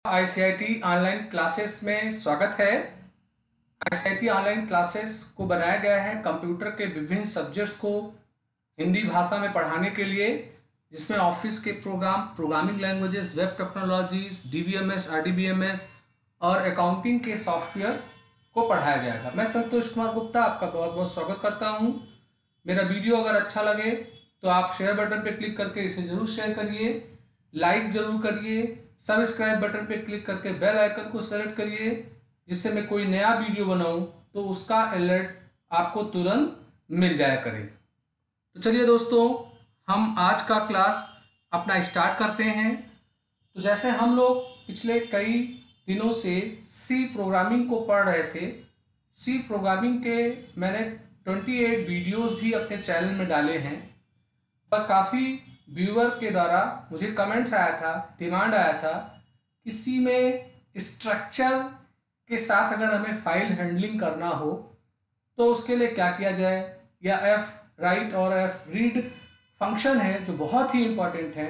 ICIT online classes में स्वागत है। आईसीआईटी ऑनलाइन क्लासेस को बनाया गया है कंप्यूटर के विभिन्न सब्जेक्ट्स को हिंदी भाषा में पढ़ाने के लिए, जिसमें ऑफिस के programming languages, web technologies, DBMS, RDBMS और अकाउंटिंग के सॉफ्टवेयर को पढ़ाया जाएगा। मैं संतोष कुमार गुप्ता आपका बहुत बहुत स्वागत करता हूं। मेरा वीडियो अगर अच्छा लगे तो आप शेयर बटन पर क्लिक करके इसे जरूर शेयर करिए, लाइक जरूर करिए, सब्सक्राइब बटन पे क्लिक करके बेल आइकन को सेलेक्ट करिए, जिससे मैं कोई नया वीडियो बनाऊं तो उसका अलर्ट आपको तुरंत मिल जाया करे। तो चलिए दोस्तों, हम आज का क्लास अपना स्टार्ट करते हैं। तो जैसे हम लोग पिछले कई दिनों से सी प्रोग्रामिंग को पढ़ रहे थे, सी प्रोग्रामिंग के मैंने 28 वीडियोस भी अपने चैनल में डाले हैं और काफ़ी व्यूअर के द्वारा मुझे कमेंट्स आया था, डिमांड आया था कि सी में स्ट्रक्चर के साथ अगर हमें फाइल हैंडलिंग करना हो तो उसके लिए क्या किया जाए, या एफ राइट और एफ रीड फंक्शन है जो बहुत ही इम्पॉर्टेंट है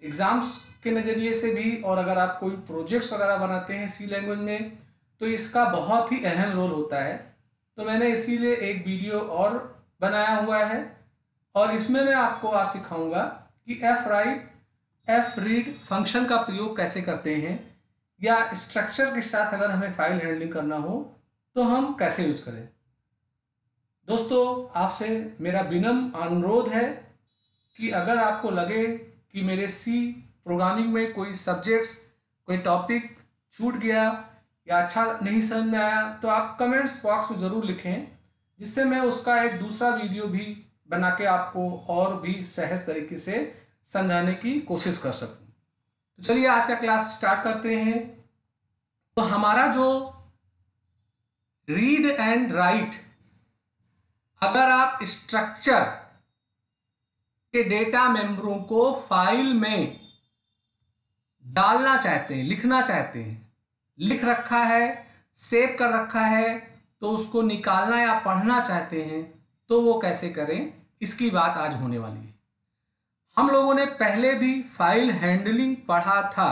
एग्ज़ाम्स के नज़रिए से भी, और अगर आप कोई प्रोजेक्ट्स वगैरह बनाते हैं सी लैंग्वेज में तो इसका बहुत ही अहम रोल होता है। तो मैंने इसीलिए एक वीडियो और बनाया हुआ है और इसमें मैं आपको आज सिखाऊंगा कि F right F read function का प्रयोग कैसे करते हैं, या स्ट्रक्चर के साथ अगर हमें फाइल हैंडलिंग करना हो तो हम कैसे यूज करें। दोस्तों, आपसे मेरा विनम्र अनुरोध है कि अगर आपको लगे कि मेरे सी प्रोग्रामिंग में कोई सब्जेक्ट्स, कोई टॉपिक छूट गया या अच्छा नहीं समझ में आया तो आप कमेंट्स बॉक्स में ज़रूर लिखें, जिससे मैं उसका एक दूसरा वीडियो भी बना के आपको और भी सहज तरीके से समझाने की कोशिश कर सकूं। तो चलिए आज का क्लास स्टार्ट करते हैं। तो हमारा जो रीड एंड राइट, अगर आप स्ट्रक्चर के डेटा मेंबरों को फाइल में डालना चाहते हैं, लिखना चाहते हैं, लिख रखा है, सेव कर रखा है, तो उसको निकालना या पढ़ना चाहते हैं तो वो कैसे करें, इसकी बात आज होने वाली है। हम लोगों ने पहले भी फाइल हैंडलिंग पढ़ा था।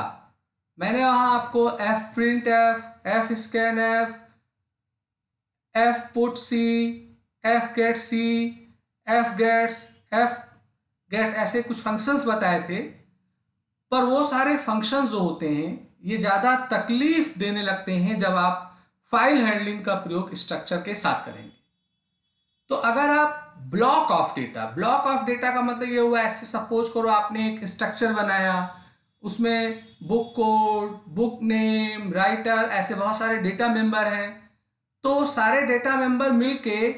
मैंने वहां आपको fprintf, fscanf, fputc, fgetc, fgets ऐसे कुछ फंक्शंस बताए थे। पर वो सारे फंक्शंस जो होते हैं ये ज़्यादा तकलीफ देने लगते हैं जब आप फाइल हैंडलिंग का प्रयोग स्ट्रक्चर के साथ करेंगे। तो अगर आप ब्लॉक ऑफ डेटा का मतलब ये हुआ, ऐसे सपोज करो आपने एक स्ट्रक्चर बनाया, उसमें book code, book name, writer, ऐसे बहुत सारे डेटा मेंबर हैं। तो सारे डेटा मेंबर मिलके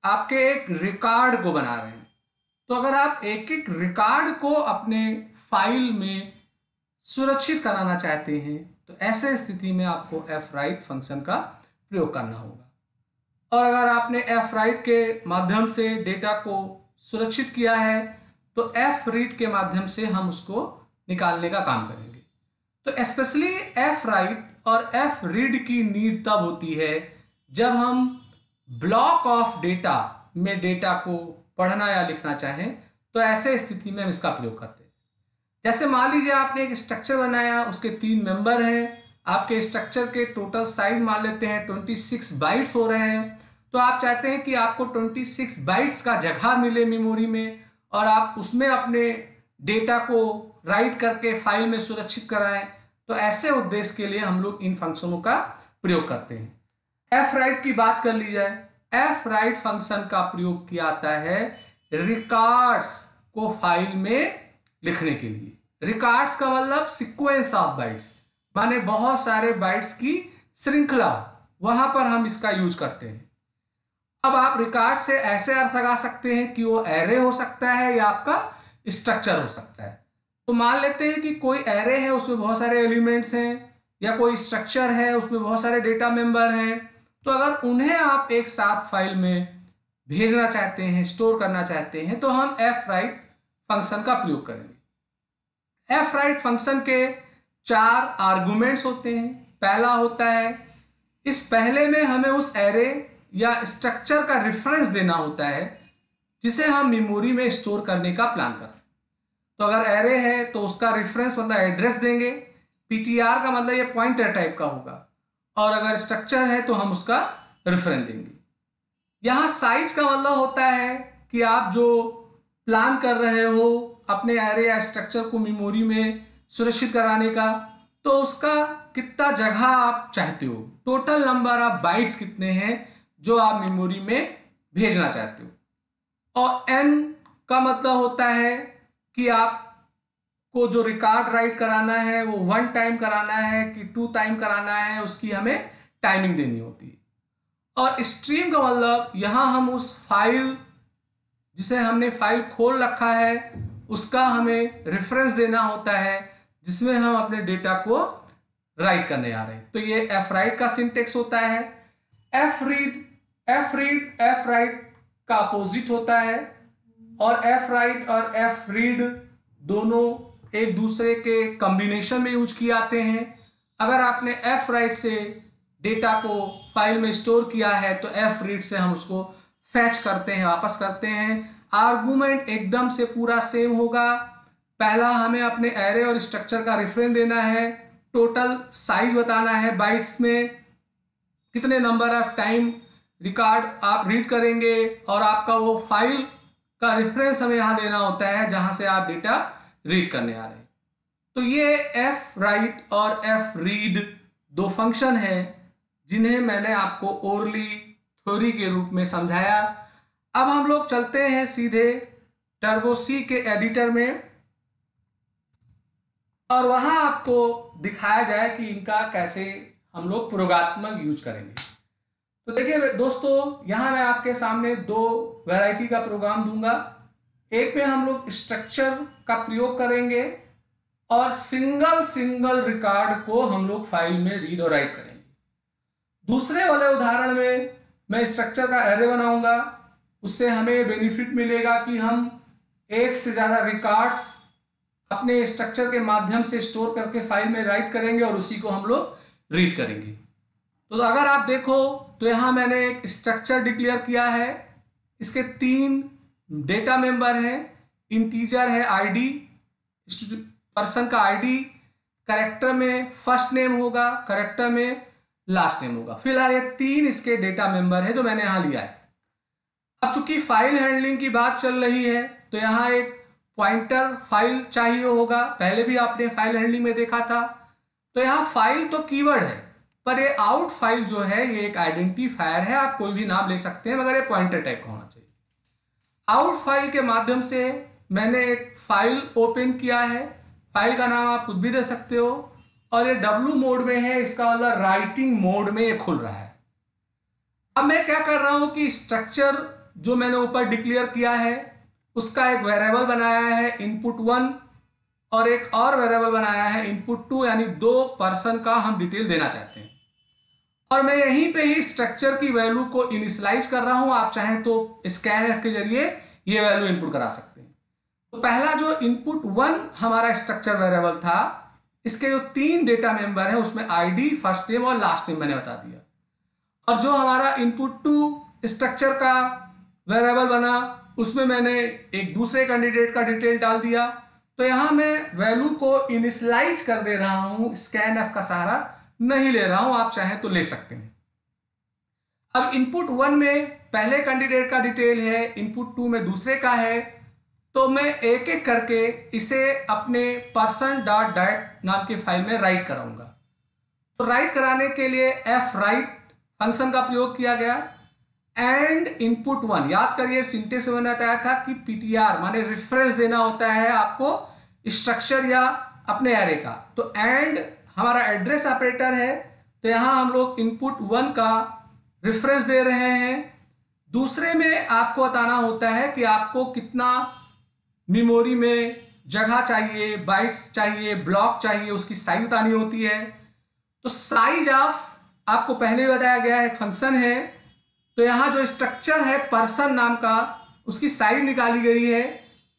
आपके एक रिकॉर्ड को बना रहे हैं। तो अगर आप एक एक रिकॉर्ड को अपने फाइल में सुरक्षित कराना चाहते हैं तो ऐसे स्थिति में आपको एफ राइट फंक्शन का प्रयोग करना होगा। और अगर आपने एफ राइट के माध्यम से डेटा को सुरक्षित किया है तो एफ रीड के माध्यम से हम उसको निकालने का काम करेंगे। तो स्पेशली एफ राइट और एफ रीड की नीड तब होती है जब हम ब्लॉक ऑफ डेटा में डेटा को पढ़ना या लिखना चाहें, तो ऐसे स्थिति में हम इसका प्रयोग करते हैं। जैसे मान लीजिए आपने एक स्ट्रक्चर बनाया, उसके 3 मेंबर हैं, आपके स्ट्रक्चर के टोटल साइज मान लेते हैं 26 बाइट्स हो रहे हैं। तो आप चाहते हैं कि आपको 26 बाइट्स का जगह मिले मेमोरी में और आप उसमें अपने डेटा को राइट करके फाइल में सुरक्षित कराएं। तो ऐसे उद्देश्य के लिए हम लोग इन फंक्शनों का प्रयोग करते हैं। एफ राइट की बात कर ली जाए, एफ राइट फंक्शन का प्रयोग किया जाता है रिकॉर्ड्स को फाइल में लिखने के लिए। रिकॉर्ड्स का मतलब सीक्वेंस ऑफ बाइट्स, माने बहुत सारे बाइट्स की श्रृंखला, वहां पर हम इसका यूज करते हैं। अब आप रिकॉर्ड से ऐसे अर्थ लगा सकते हैं कि वो एरे हो सकता है या आपका स्ट्रक्चर हो सकता है। तो मान लेते हैं कि कोई एरे है, उसमें बहुत सारे एलिमेंट्स हैं, या कोई स्ट्रक्चर है उसमें बहुत सारे डेटा मेंबर हैं। तो अगर उन्हें आप एक साथ फाइल में भेजना चाहते हैं, स्टोर करना चाहते हैं, तो हम एफ राइट फंक्शन का प्रयोग करेंगे। एफ राइट फंक्शन के 4 आर्गुमेंट्स होते हैं। पहला होता है, इस पहले में हमें उस एरे या स्ट्रक्चर का रेफरेंस देना होता है जिसे हम मेमोरी में स्टोर करने का प्लान करते हैं। तो अगर एरे है तो उसका रेफरेंस मतलब एड्रेस देंगे, PTR का मतलब ये पॉइंटर टाइप का होगा, और अगर स्ट्रक्चर है तो हम उसका रेफरेंस देंगे। यहाँ साइज का मतलब होता है कि आप जो प्लान कर रहे हो अपने एरे या स्ट्रक्चर को मेमोरी में सुरक्षित कराने का, तो उसका कितना जगह आप चाहते हो, टोटल नंबर ऑफ बाइट्स कितने हैं जो आप मेमोरी में भेजना चाहते हो। और n का मतलब होता है कि आपको जो रिकॉर्ड राइट कराना है वो 1 टाइम कराना है कि 2 टाइम कराना है, उसकी हमें टाइमिंग देनी होती है। और स्ट्रीम का मतलब यहां हम उस फाइल जिसे हमने फाइल खोल रखा है उसका हमें रेफरेंस देना होता है, जिसमें हम अपने डेटा को राइट करने आ रहे हैं। तो ये एफ राइट का सिंटेक्स होता है। एफ रीड एफ राइट का अपोजिट होता है, और एफ राइट और एफ रीड दोनों एक दूसरे के कॉम्बिनेशन में यूज किए जाते हैं। अगर आपने एफ राइट से डेटा को फाइल में स्टोर किया है तो एफ रीड से हम उसको फैच करते हैं, वापस करते हैं। आर्गुमेंट एकदम से पूरा सेम होगा। पहला हमें अपने एरे और स्ट्रक्चर का रेफरेंस देना है, टोटल साइज बताना है बाइट्स में, कितने नंबर ऑफ टाइम रिकॉर्ड आप रीड करेंगे, और आपका वो फाइल का रेफरेंस हमें यहाँ देना होता है जहां से आप डेटा रीड करने आ रहे हैं। तो ये एफ राइट और एफ रीड 2 फंक्शन हैं जिन्हें मैंने आपको ओरली थ्योरी के रूप में समझाया। अब हम लोग चलते हैं सीधे टर्बो सी के एडिटर में, और वहां आपको दिखाया जाए कि इनका कैसे हम लोग प्रयोगात्मक यूज करेंगे। तो देखिए दोस्तों, यहां मैं आपके सामने 2 वैरायटी का प्रोग्राम दूंगा। एक में हम लोग स्ट्रक्चर का प्रयोग करेंगे और सिंगल रिकॉर्ड को हम लोग फाइल में रीड और राइट करेंगे। दूसरे वाले उदाहरण में मैं स्ट्रक्चर का एरे बनाऊंगा। उससे हमें बेनिफिट मिलेगा कि हम एक से ज़्यादा रिकॉर्ड्स अपने स्ट्रक्चर के माध्यम से स्टोर करके फाइल में राइट करेंगे और उसी को हम लोग रीड करेंगे। तो अगर आप देखो तो यहाँ मैंने एक स्ट्रक्चर डिक्लेयर किया है। इसके 3 डेटा मेंबर हैं। इंटीजर है आईडी, पर्सन का आईडी, कैरेक्टर में फर्स्ट नेम होगा, कैरेक्टर में लास्ट नेम होगा। फिलहाल ये 3 इसके डेटा मेंबर है जो मैंने यहाँ लिया है। अब चूंकि फाइल हैंडलिंग की बात चल रही है तो यहाँ एक पॉइंटर फाइल चाहिए होगा। पहले भी आपने फाइल हैंडलिंग में देखा था। तो यहाँ फाइल तो कीवर्ड है, पर ये आउट फाइल जो है ये एक आइडेंटिफायर है। आप कोई भी नाम ले सकते हैं मगर ये पॉइंटर टाइप का होना चाहिए। आउट फाइल के माध्यम से मैंने एक फाइल ओपन किया है। फाइल का नाम आप कुछ भी दे सकते हो, और ये W मोड में है, इसका मतलब राइटिंग मोड में ये खुल रहा है। अब मैं क्या कर रहा हूं कि स्ट्रक्चर जो मैंने ऊपर डिक्लेयर किया है उसका एक वेरिएबल बनाया है input1, और एक और वेरिएबल बनाया है input2, यानी 2 पर्सन का हम डिटेल देना चाहते हैं। और मैं यहीं पे ही स्ट्रक्चर की वैल्यू को इनिशियलाइज कर रहा हूं। आप चाहें तो scanf के जरिए ये वैल्यू इनपुट करा सकते हैं। तो पहला जो input1 हमारा स्ट्रक्चर वेरिएबल था, इसके जो 3 डेटा मेंबर है उसमें आईडी, फर्स्ट नेम और लास्ट नेम मैंने बता दिया। और जो हमारा input2 स्ट्रक्चर का वेरिएबल बना उसमें मैंने एक दूसरे कैंडिडेट का डिटेल डाल दिया। तो यहां मैं वैल्यू को इनिशियलाइज कर दे रहा हूं, scanf का सहारा नहीं ले रहा हूं। आप चाहें तो ले सकते हैं। अब input1 में पहले कैंडिडेट का डिटेल है, input2 में दूसरे का है। तो मैं एक एक करके इसे अपने person.dat नाम के फाइल में राइट कराऊंगा। तो राइट कराने के लिए एफ राइट फंक्शन का प्रयोग किया गया। एंड input1, याद करिए सिंटेक्स में मैंने बताया था कि ptr माने रेफरेंस देना होता है आपको स्ट्रक्चर या अपने एरे का। तो एंड हमारा एड्रेस ऑपरेटर है, तो यहां हम लोग input1 का रेफरेंस दे रहे हैं। दूसरे में आपको बताना होता है कि आपको कितना मेमोरी में जगह चाहिए, बाइट्स चाहिए, ब्लॉक चाहिए, उसकी साइज बतानी होती है। तो साइज ऑफ आपको पहले बताया गया एक फंक्शन है। तो यहाँ जो स्ट्रक्चर है पर्सन नाम का, उसकी साइज निकाली गई है।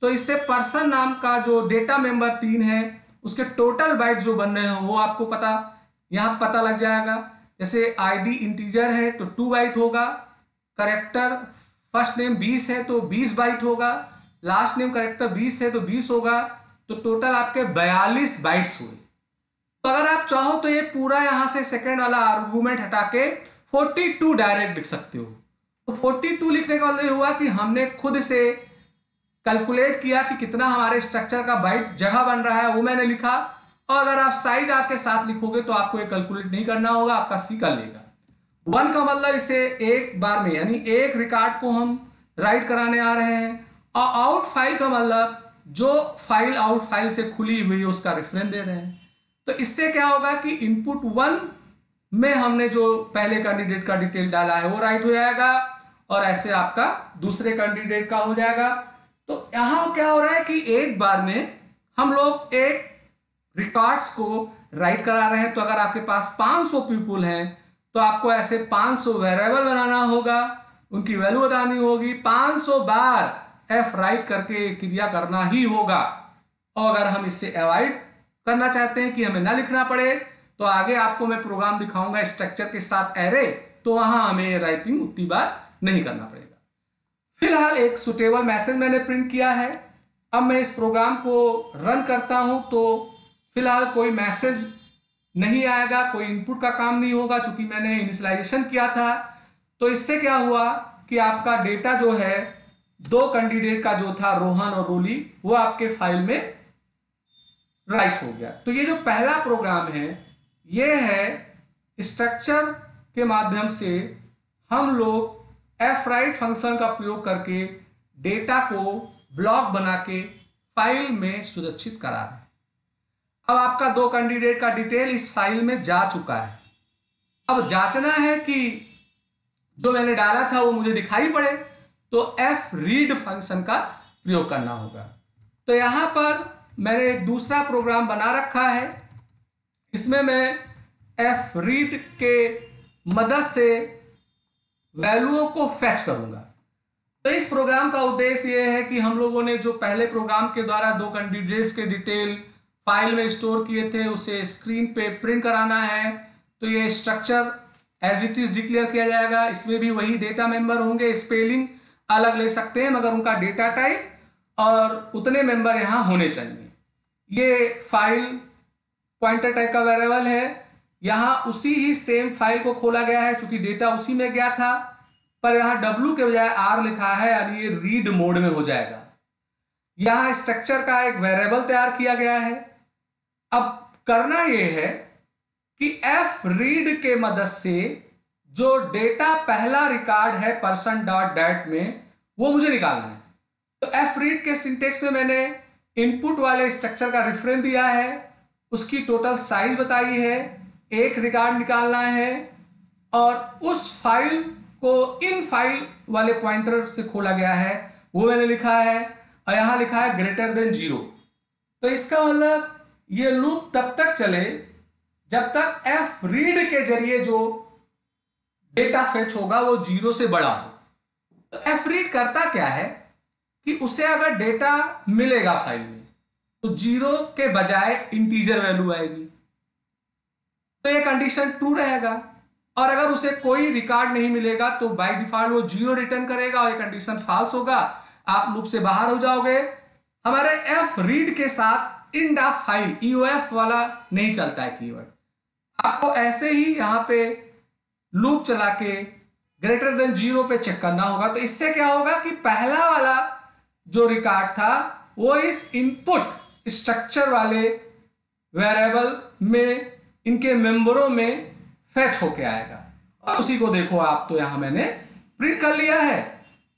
तो इससे पर्सन नाम का जो डेटा मेंबर 3 है उसके टोटल बाइट जो बन रहे हो वो आपको यहाँ पता लग जाएगा। जैसे आईडी इंटीजर है तो 2 बाइट होगा, करेक्टर फर्स्ट नेम 20 है तो 20 बाइट होगा, लास्ट नेम करेक्टर 20 है तो 20 होगा। तो टोटल आपके 42 बाइट्स हुए। तो अगर आप चाहो तो ये पूरा यहां से सेकंड वाला आर्गुमेंट हटा के 42 डायरेक्ट लिख सकते हो। तो 42 लिखने का मतलब हुआ कि हमने खुद से कैलकुलेट किया कि कितना हमारे स्ट्रक्चर का बाइट जगह बन रहा है, वो मैंने लिखा। और अगर आप साइज आपके साथ लिखोगे तो आपको ये कैलकुलेट नहीं करना होगा, आपका सी कर लेगा। 1 का मतलब इसे एक बार में यानी एक रिकॉर्ड को हम राइट कराने आ रहे हैं। और आउट फाइल का मतलब जो फाइल आउट फाइल से खुली हुई है उसका रेफरेंस दे रहे हैं। तो इससे क्या होगा कि इनपुट 1 में हमने जो पहले कैंडिडेट का डिटेल डाला है वो राइट हो जाएगा और ऐसे आपका दूसरे कैंडिडेट का हो जाएगा। तो यहां क्या हो रहा है कि एक बार में हम लोग एक रिकॉर्ड्स को राइट करा रहे हैं। तो अगर आपके पास 500 पीपुल हैं तो आपको ऐसे 500 वेरिएबल बनाना होगा, उनकी वैल्यू बतानी होगी, 500 बार एफ राइट करके क्रिया करना ही होगा। और अगर हम इससे अवॉइड करना चाहते हैं कि हमें ना लिखना पड़े तो आगे आपको मैं प्रोग्राम दिखाऊंगा स्ट्रक्चर के साथ एरे, तो वहां हमें राइटिंग उतनी बार नहीं करना पड़ेगा। फिलहाल एक सुटेबल मैसेज मैंने प्रिंट किया है। अब मैं इस प्रोग्राम को रन करता हूं तो फिलहाल कोई मैसेज नहीं आएगा, कोई इनपुट का काम नहीं होगा चूंकि मैंने इनिशियलाइजेशन किया था। तो इससे क्या हुआ कि आपका डेटा जो है दो कैंडिडेट का जो था रोहन और रोली वो आपके फाइल में राइट हो गया। तो ये जो पहला प्रोग्राम है ये है स्ट्रक्चर के माध्यम से हम लोग fwrite फंक्शन का प्रयोग करके डेटा को ब्लॉक बना के फाइल में सुरक्षित करा रहे हैं। अब आपका दो कैंडिडेट का डिटेल इस फाइल में जा चुका है। अब जांचना है कि जो मैंने डाला था वो मुझे दिखाई पड़े तो fread फंक्शन का प्रयोग करना होगा। तो यहां पर मैंने एक दूसरा प्रोग्राम बना रखा है, इसमें मैं fread के मदद से वैल्यूओं को फैच करूंगा। तो इस प्रोग्राम का उद्देश्य यह है कि हम लोगों ने जो पहले प्रोग्राम के द्वारा दो कैंडिडेट्स के डिटेल फाइल में स्टोर किए थे उसे स्क्रीन पे प्रिंट कराना है। तो ये structure as it is declare किया जाएगा, इसमें भी वही डेटा मेंबर होंगे, स्पेलिंग अलग ले सकते हैं मगर उनका डेटा टाइप और उतने मेंबर यहां होने चाहिए। ये फाइल पॉइंटर टाइप का वेरिएबल है, यहां उसी ही सेम फाइल को खोला गया है क्योंकि डेटा उसी में गया था, पर यहां W के बजाय R लिखा है यानी ये रीड मोड में हो जाएगा। यहां स्ट्रक्चर का एक वेरिएबल तैयार किया गया है। अब करना यह है कि fread के मदद से जो डेटा पहला रिकॉर्ड है %.dat में वो मुझे निकालना है। तो fread के सिंटेक्स में मैंने इनपुट वाले स्ट्रक्चर का रेफरेंस दिया है, उसकी टोटल साइज बताई है, एक रिकॉर्ड निकालना है और उस फाइल को इन फाइल वाले पॉइंटर से खोला गया है वो मैंने लिखा है और यहां लिखा है >0। तो इसका मतलब ये लूप तब तक चले जब तक fread के जरिए जो डेटा फेच होगा वो 0 से बड़ा हो। तो fread करता क्या है कि उसे अगर डेटा मिलेगा फाइल में तो 0 के बजाय इंटीजर वैल्यू आएगी, तो ये कंडीशन ट्रू रहेगा। और अगर उसे कोई रिकॉर्ड नहीं मिलेगा तो बाय डिफॉल्ट वो 0 रिटर्न करेगा और ये कंडीशन फॉल्स होगा, आप लूप से बाहर हो जाओगे। हमारे fread के साथ इन फाइल EOF वाला नहीं चलता है कीवर्ड, आपको ऐसे ही यहां पे लूप चला के >0 पे चेक करना होगा। तो इससे क्या होगा कि पहला वाला जो रिकॉर्ड था वो इस इनपुट स्ट्रक्चर वाले वेरिएबल में इनके मेंबरों में फैच होके आएगा और उसी को देखो आप, तो यहां मैंने प्रिंट कर लिया है।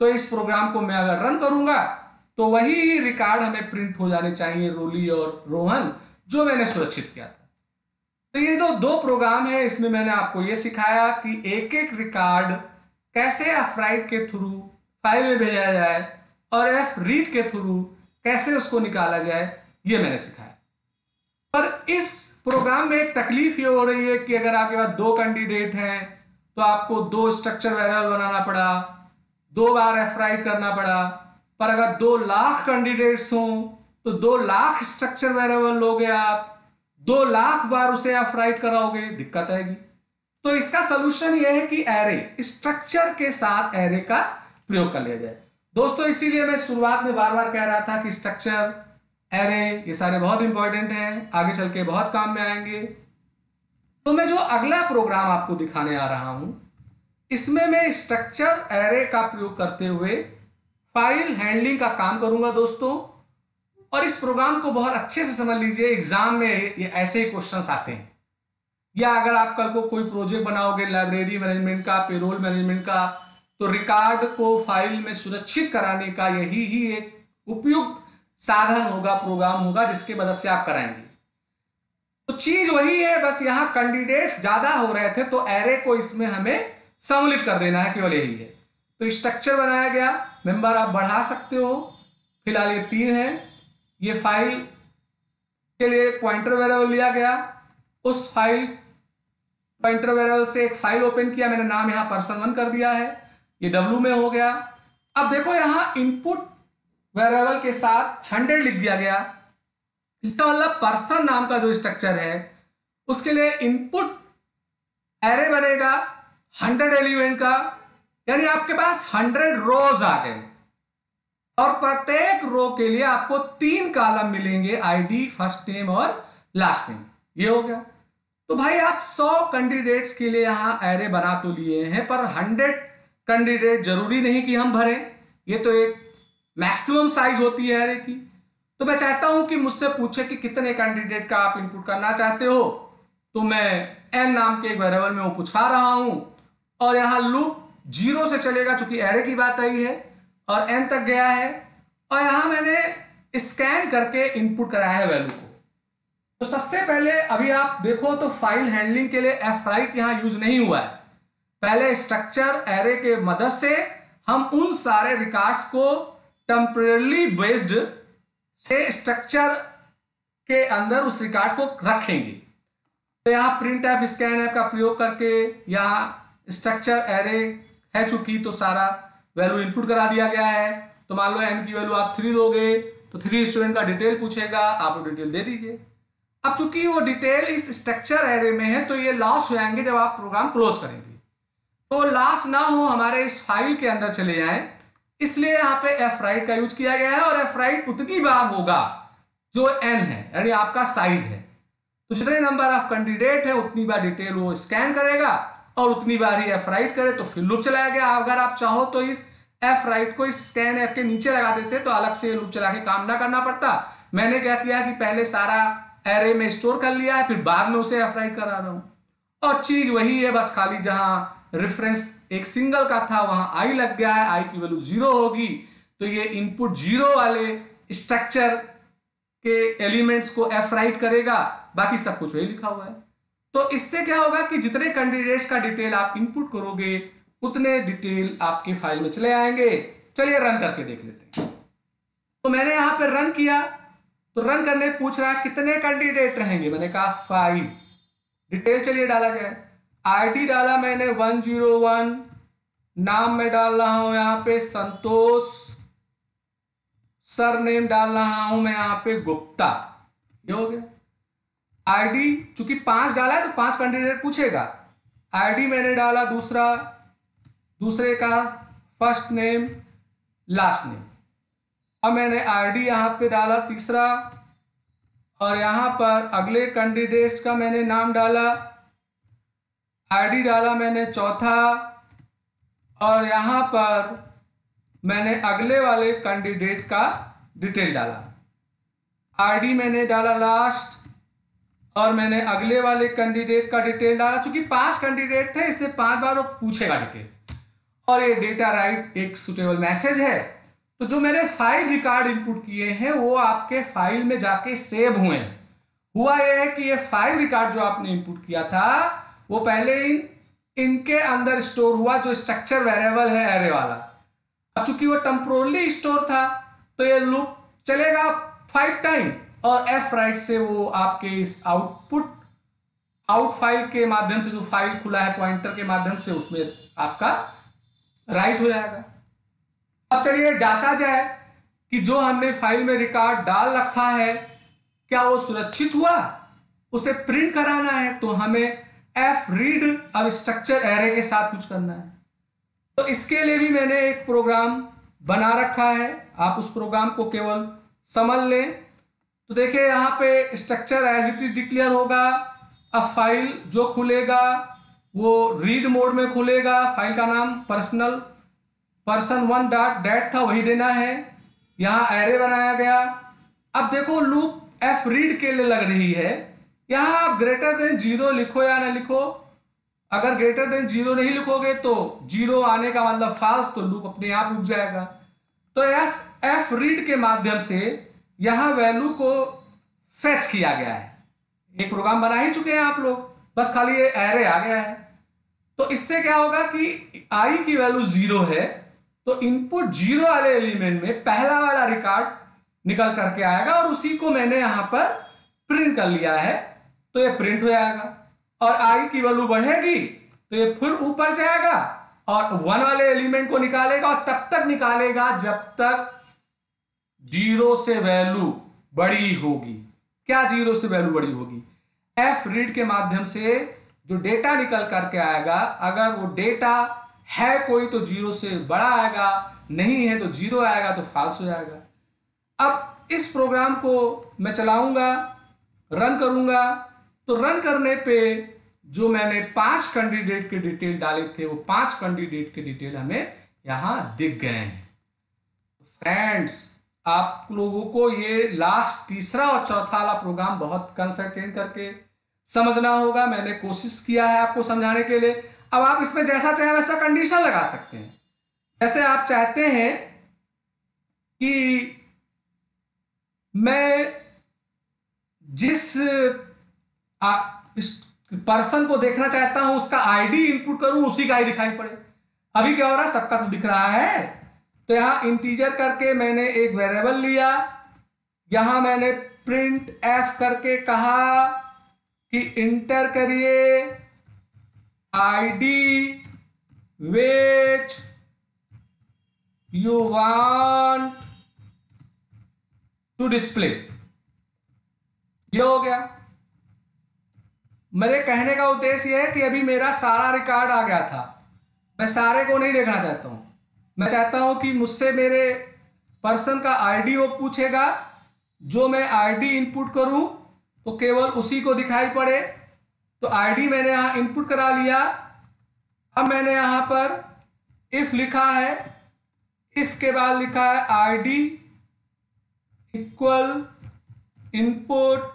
तो इस प्रोग्राम को मैं अगर रन करूंगा तो वही रिकॉर्ड हमें प्रिंट हो जाने चाहिए, रोली और रोहन, जो मैंने सुरक्षित किया था। तो ये दो प्रोग्राम है, इसमें मैंने आपको ये सिखाया कि एक एक रिकॉर्ड कैसे fwrite के थ्रू फाइल में भेजा जाए और fread के थ्रू कैसे उसको निकाला जाए, ये मैंने सिखाया। पर इस प्रोग्राम में एक तकलीफ ये हो रही है कि अगर आपके पास दो कैंडिडेट हैं तो आपको दो स्ट्रक्चर वेरिएबल बनाना पड़ा, 2 बार fwrite करना पड़ा। पर अगर 2 लाख कैंडिडेट्स हों तो 2 लाख स्ट्रक्चर वेरिएबल लोगे आप, 2 लाख बार उसे fwrite कराओगे, दिक्कत आएगी। तो इसका सोल्यूशन यह है कि एरे स्ट्रक्चर के साथ एरे का प्रयोग कर लिया जाए। दोस्तों इसीलिए मैं शुरुआत में बार बार कह रहा था कि स्ट्रक्चर एरे, ये सारे बहुत इंपॉर्टेंट हैं, आगे चल के बहुत काम में आएंगे। तो मैं जो अगला प्रोग्राम आपको दिखाने आ रहा हूं, इसमें मैं स्ट्रक्चर एरे का प्रयोग करते हुए फाइल हैंडलिंग का काम करूंगा दोस्तों। और इस प्रोग्राम को बहुत अच्छे से समझ लीजिए, एग्जाम में ये ऐसे ही क्वेश्चंस आते हैं। या अगर आप कल को कोई प्रोजेक्ट बनाओगे लाइब्रेरी मैनेजमेंट का, पेरोल मैनेजमेंट का, तो रिकॉर्ड को फाइल में सुरक्षित कराने का यही ही एक उपयुक्त साधन होगा, प्रोग्राम होगा, जिसके मदद से आप कराएंगे। तो चीज वही है, बस यहां कैंडिडेट्स ज्यादा हो रहे थे तो एरे को इसमें हमें सम्मिलित कर देना है, केवल यही है। तो स्ट्रक्चर बनाया गया, मेंबर आप बढ़ा सकते हो, फिलहाल ये 3 है। ये फाइल के लिए पॉइंटर वेरिएबल लिया गया, उस फाइल पॉइंटर वेरिएबल से एक फाइल ओपन किया, मैंने नाम यहां person1 कर दिया है, ये W में हो गया। अब देखो यहां इनपुट वेरिएबल के साथ 100 लिख दिया गया। इसका मतलब पर्सन नाम का जो स्ट्रक्चर है उसके लिए इनपुट एरे बनेगा 100 एलिमेंट का, यानी आपके पास 100 रोज आ गए और प्रत्येक रो के लिए आपको 3 कॉलम मिलेंगे, आईडी, फर्स्ट नेम और लास्ट नेम। ये हो गया। तो भाई आप 100 कैंडिडेट्स के लिए यहां एरे बना तो लिए हैं, पर 100 कैंडिडेट जरूरी नहीं कि हम भरें, ये तो एक मैक्सिमम साइज होती है एरे की। तो मैं चाहता हूं कि मुझसे पूछे कि कितने कैंडिडेट का आप इनपुट करना चाहते हो, तो मैं n नाम के एक वेरिएबल में वो पूछा रहा हूं और यहां लूप 0 से चलेगा, चूंकि एरे की बात आई है, और n तक गया है, और यहां मैंने स्कैन करके इनपुट कराया है वैल्यू को। तो सबसे पहले अभी आप देखो तो फाइल हैंडलिंग के लिए fwrite यहां यूज नहीं हुआ है। पहले स्ट्रक्चर एरे के मदद से हम उन सारे रिकॉर्ड्स को टेम्परेरी बेस्ड से स्ट्रक्चर के अंदर उस रिकॉर्ड को रखेंगे। तो यहां प्रिंट एफ स्कैन एफ का प्रयोग करके यहां स्ट्रक्चर एरे है चूंकि, तो सारा वैल्यू इनपुट करा दिया गया है। तो मान लो n की वैल्यू आप 3 दोगे तो 3 स्टूडेंट का डिटेल पूछेगा, आप वो डिटेल दे दीजिए। अब चूंकि वो डिटेल इस स्ट्रक्चर एरे में है तो ये लॉस हो जाएंगे जब आप प्रोग्राम क्लोज करेंगे। तो लॉस ना हो, हमारे इस फाइल के अंदर चले जाएं, इसलिए यहाँ पे fwrite का यूज किया गया है। और fwrite उतनी बार होगा जो n है, यानी आपका साइज है। तो जितने नंबर ऑफ कैंडिडेट है उतनी बार डिटेल वो स्कैन करेगा और उतनी बार ही fwrite करे तो फिर लूप चलाया गया। अगर आप चाहो तो इस fwrite को इस स्कैन एफ के नीचे लगा देते तो अलग से लूप चला के काम ना करना पड़ता। मैंने क्या किया कि पहले सारा एरे में स्टोर कर लिया है, फिर बाद में उसे fwrite करा रहा हूं। और चीज वही है, बस खाली जहां रेफरेंस एक सिंगल का था वहां आई लग गया है, आई की वैल्यू 0 होगी तो ये इनपुट 0 वाले स्ट्रक्चर के एलिमेंट्स को fwrite करेगा, बाकी सब कुछ वही लिखा हुआ है। तो इससे क्या होगा कि जितने कैंडिडेट्स का डिटेल आप इनपुट करोगे उतने डिटेल आपके फाइल में चले आएंगे। चलिए रन करके देख लेते हैं। तो मैंने यहां पर रन किया, तो रन करने पूछ रहा है कितने कैंडिडेट रहेंगे, मैंने कहा 5। डिटेल चलिए डाला जाए, आईडी डाला मैंने 101, नाम में डाल रहा हूं यहां पे संतोष, सरनेम डाल रहा हूं मैं यहां पे गुप्ता। ये हो गया। आईडी चूंकि 5 डाला है तो 5 कैंडिडेट पूछेगा। आईडी मैंने डाला दूसरे का फर्स्ट नेम लास्ट नेम। अब मैंने आईडी यहां पे डाला तीसरा, और यहां पर अगले कैंडिडेट्स का मैंने नाम डाला, आईडी डाला मैंने चौथा, और यहां पर मैंने अगले वाले कैंडिडेट का डिटेल डाला। आईडी मैंने डाला लास्ट, और मैंने अगले वाले कैंडिडेट का डिटेल डाला। चूंकि 5 कैंडिडेट थे इसलिए 5 बार वो पूछेगा डिटेल। और ये डेटा राइट एक सुटेबल मैसेज है। तो जो मैंने फाइल रिकॉर्ड इनपुट किए हैं वो आपके फाइल में जाके सेव हुए हैं। हुआ यह है कि ये फाइल रिकॉर्ड जो आपने इनपुट किया था वो पहले इनके अंदर स्टोर हुआ, जो स्ट्रक्चर वेरिएबल है एरे वाला। अब चूंकि वो टेम्पोरली स्टोर था तो ये लूप चलेगा 5 टाइम, और fwrite से वो आपके इस आउट फाइल के माध्यम से, जो फाइल खुला है पॉइंटर के माध्यम से, उसमें आपका राइट हो जाएगा। अब चलिए जांचा जाए कि जो हमने फाइल में रिकॉर्ड डाल रखा है क्या वो सुरक्षित हुआ। उसे प्रिंट कराना है तो हमें fread अब स्ट्रक्चर एरे के साथ यूज करना है। तो इसके लिए भी मैंने एक प्रोग्राम बना रखा है, आप उस प्रोग्राम को केवल समझ लें। तो देखिए यहाँ पे structure as it is declare होगा। अब फाइल जो खुलेगा वो रीड मोड में खुलेगा। फाइल का नाम person1.dat था, वही देना है। यहाँ एरे बनाया गया। अब देखो लूप एफ रीड के लिए लग रही है। यहाँ आप ग्रेटर देन 0 लिखो या ना लिखो, अगर ग्रेटर देन 0 नहीं लिखोगे तो 0 आने का मतलब फाल्स, तो लूप अपने आप रुक जाएगा। तो एफ रीड के माध्यम से यहाँ वैल्यू को फेच किया गया है। एक प्रोग्राम बना ही चुके हैं आप लोग, बस खाली ये एरे आ गया है। तो इससे क्या होगा कि आई की वैल्यू 0 है तो इनपुट 0 वाले एलिमेंट में पहला वाला रिकॉर्ड निकल करके आएगा और उसी को मैंने यहां पर प्रिंट कर लिया है, तो ये प्रिंट हो जाएगा। और आई की वैल्यू बढ़ेगी तो ये फिर ऊपर जाएगा और 1 वाले एलिमेंट को निकालेगा, और तब तक निकालेगा जब तक 0 से वैल्यू बड़ी होगी। क्या 0 से वैल्यू बड़ी होगी? एफ रीड के माध्यम से जो डेटा निकल करके आएगा, अगर वो डेटा है कोई तो 0 से बड़ा आएगा, नहीं है तो 0 आएगा, तो फाल्स हो जाएगा। अब इस प्रोग्राम को मैं चलाऊंगा, रन करूंगा, तो रन करने पे जो मैंने 5 कैंडिडेट के डिटेल डाले थे वो 5 कैंडिडेट के डिटेल हमें यहां दिख गए हैं। फ्रेंड्स, आप लोगों को ये लास्ट तीसरा और चौथा वाला प्रोग्राम बहुत कंसंट्रेट करके समझना होगा। मैंने कोशिश किया है आपको समझाने के लिए। अब आप इसमें जैसा चाहे वैसा कंडीशन लगा सकते हैं। जैसे आप चाहते हैं कि मैं जिस इस पर्सन को देखना चाहता हूं उसका आईडी इनपुट करूं, उसी का ही दिखाई पड़े। अभी क्या हो रहा है, सबका तो दिख रहा है। तो यहां इंटीजर करके मैंने एक वेरिएबल लिया, यहां मैंने प्रिंट एफ करके कहा कि इंटर करिए ID which you want to display. ये हो गया। मेरे कहने का उद्देश्य यह है कि अभी मेरा सारा रिकॉर्ड आ गया था, मैं सारे को नहीं देखना चाहता हूं। मैं चाहता हूं कि मुझसे मेरे पर्सन का आईडी वो पूछेगा, जो मैं आईडी इनपुट करूं तो केवल उसी को दिखाई पड़े। तो आईडी मैंने यहां इनपुट करा लिया। अब मैंने यहां पर इफ लिखा है, इफ के बाद लिखा है ID equal input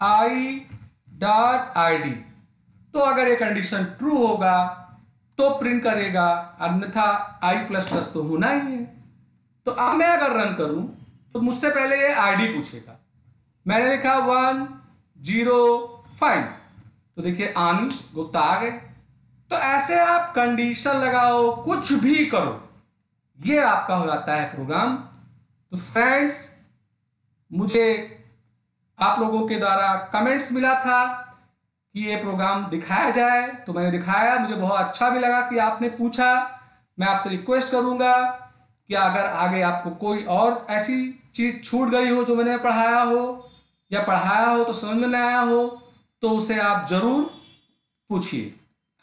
I dot ID. तो अगर ये कंडीशन ट्रू होगा तो प्रिंट करेगा, अन्यथा आई प्लस प्लस तो होना ही है। तो अब मैं अगर रन करूं तो मुझसे पहले ये आईडी पूछेगा। मैंने लिखा 105, तो देखिए आनी गुप्ता आ गए। तो ऐसे आप कंडीशन लगाओ, कुछ भी करो, ये आपका हो जाता है प्रोग्राम। तो फ्रेंड्स, मुझे आप लोगों के द्वारा कमेंट्स मिला था कि ये प्रोग्राम दिखाया जाए, तो मैंने दिखाया। मुझे बहुत अच्छा भी लगा कि आपने पूछा। मैं आपसे रिक्वेस्ट करूंगा कि अगर आगे आपको कोई और ऐसी चीज छूट गई हो जो मैंने पढ़ाया हो या पढ़ाया हो तो समझ में नहीं आया हो, तो उसे आप जरूर पूछिए।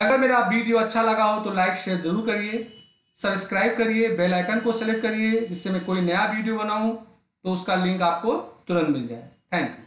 अगर मेरा वीडियो अच्छा लगा हो तो लाइक शेयर जरूर करिए, सब्सक्राइब करिए, बेल आइकन को सेलेक्ट करिए, जिससे मैं कोई नया वीडियो बनाऊं तो उसका लिंक आपको तुरंत मिल जाए। Thank you.